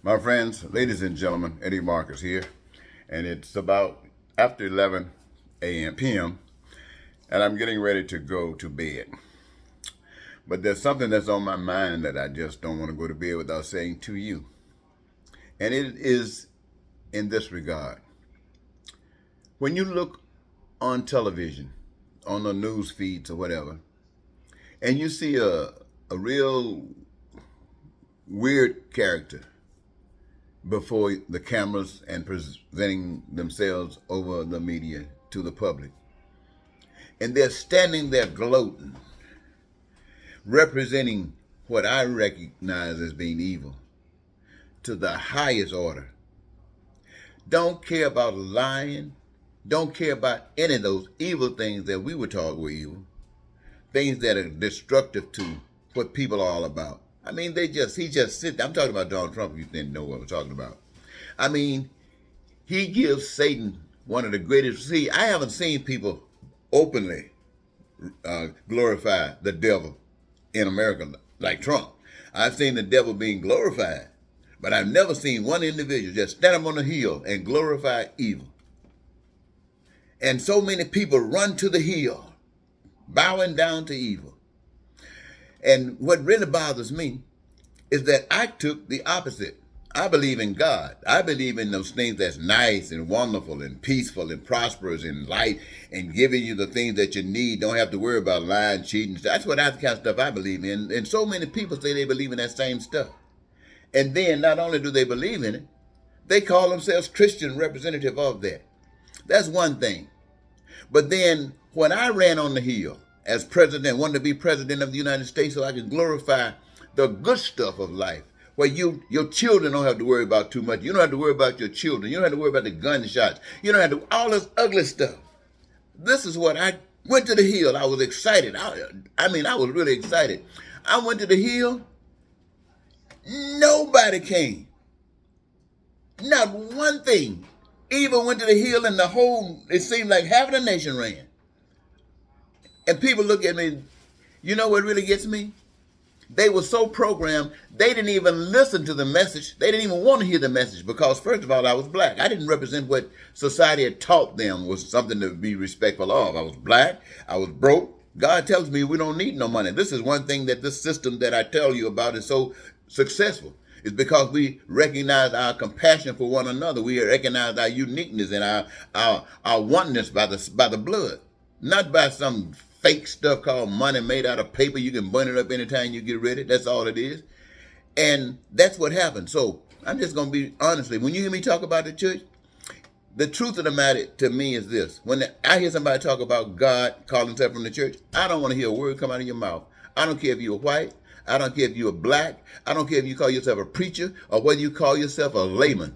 My friends, ladies and gentlemen, Eddie Marcus here, and it's about after 11 a.m. p.m. and I'm getting ready to go to bed. But there's something that's on my mind that I just don't want to go to bed without saying to you. And it is in this regard. When you look on television, on the news feeds or whatever, and you see a real weird character before the cameras and presenting themselves over the media to the public. And they're standing there gloating, representing what I recognize as being evil to the highest order. Don't care about lying, don't care about any of those evil things that we were taught were evil, things that are destructive to what people are all about. I mean, he just sit. I'm talking about Donald Trump, if you didn't know what I'm talking about. I mean, he gives Satan one of the greatest. See, I haven't seen people openly glorify the devil in America like Trump. I've seen the devil being glorified, but I've never seen one individual just stand up on the hill and glorify evil. And so many people run to the hill, bowing down to evil. And what really bothers me is that I took the opposite. I believe in God. I believe in those things that's nice and wonderful and peaceful and prosperous and light and giving you the things that you need. Don't have to worry about lying, cheating. That's what that kind of stuff I believe in. And so many people say they believe in that same stuff. And then not only do they believe in it, they call themselves Christian representative of that. That's one thing. But then when I ran on the hill as president, wanted to be president of the United States so I could glorify the good stuff of life, where your children don't have to worry about too much. You don't have to worry about your children. You don't have to worry about the gunshots. You don't have to, all this ugly stuff. This is what I went to the hill. I was excited. I was really excited. I went to the hill. Nobody came. Not one thing. Even went to the hill and it seemed like half of the nation ran. And people look at me, you know what really gets me? They were so programmed, they didn't even listen to the message. They didn't even want to hear the message because, first of all, I was black. I didn't represent what society had taught them was something to be respectful of. I was black. I was broke. God tells me we don't need no money. This is one thing that this system that I tell you about is so successful. It's because we recognize our compassion for one another. We recognize our uniqueness and our oneness by the blood, not by some fake stuff called money made out of paper. You can burn it up anytime you get ready. That's all it is. And that's what happened. So I'm just going to be honestly, when you hear me talk about the church, the truth of the matter to me is this. When I hear somebody talk about God calling himself from the church, I don't want to hear a word come out of your mouth. I don't care if you're white. I don't care if you're black. I don't care if you call yourself a preacher or whether you call yourself a layman.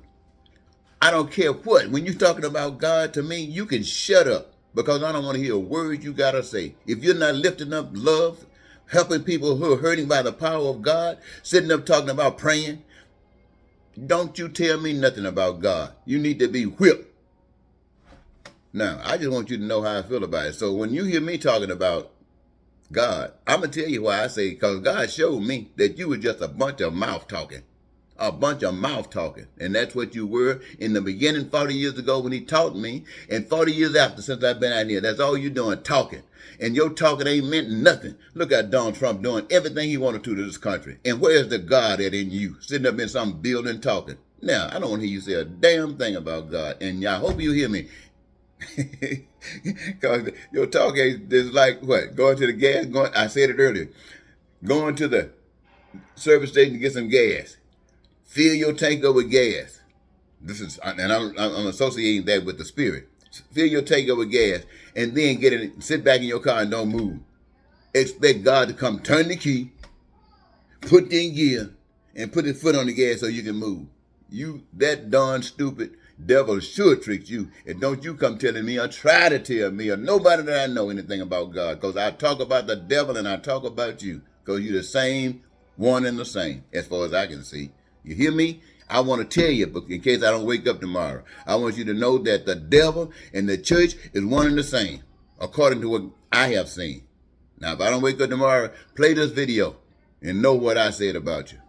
I don't care what. When you're talking about God to me, you can shut up. Because I don't want to hear a word you got to say. If you're not lifting up love, helping people who are hurting by the power of God, sitting up talking about praying, don't you tell me nothing about God. You need to be whipped. Now, I just want you to know how I feel about it. So when you hear me talking about God, I'm going to tell you why I say, because God showed me that you were just a bunch of mouth talking. A bunch of mouth talking. And that's what you were in the beginning 40 years ago when he taught me. And 40 years after since I've been out here. That's all you're doing, talking. And your talking ain't meant nothing. Look at Donald Trump doing everything he wanted to this country. And where's the God that in you? Sitting up in some building talking. Now, I don't want to hear you say a damn thing about God. And I hope you hear me. Because your talk is like what? Going to the gas? I said it earlier. Going to the service station to get some gas. Fill your tank up with gas. And I'm associating that with the spirit. Fill your tank up with gas, and then sit back in your car and don't move. Expect God to come turn the key, put it in gear, and put his foot on the gas so you can move. You, that darn stupid devil sure tricked you. And don't you come telling me or try to tell me or nobody that I know anything about God. Because I talk about the devil and I talk about you. Because you're the same one and the same as far as I can see. You hear me? I want to tell you, but in case I don't wake up tomorrow, I want you to know that the devil and the church is one and the same, according to what I have seen. Now, if I don't wake up tomorrow, play this video and know what I said about you.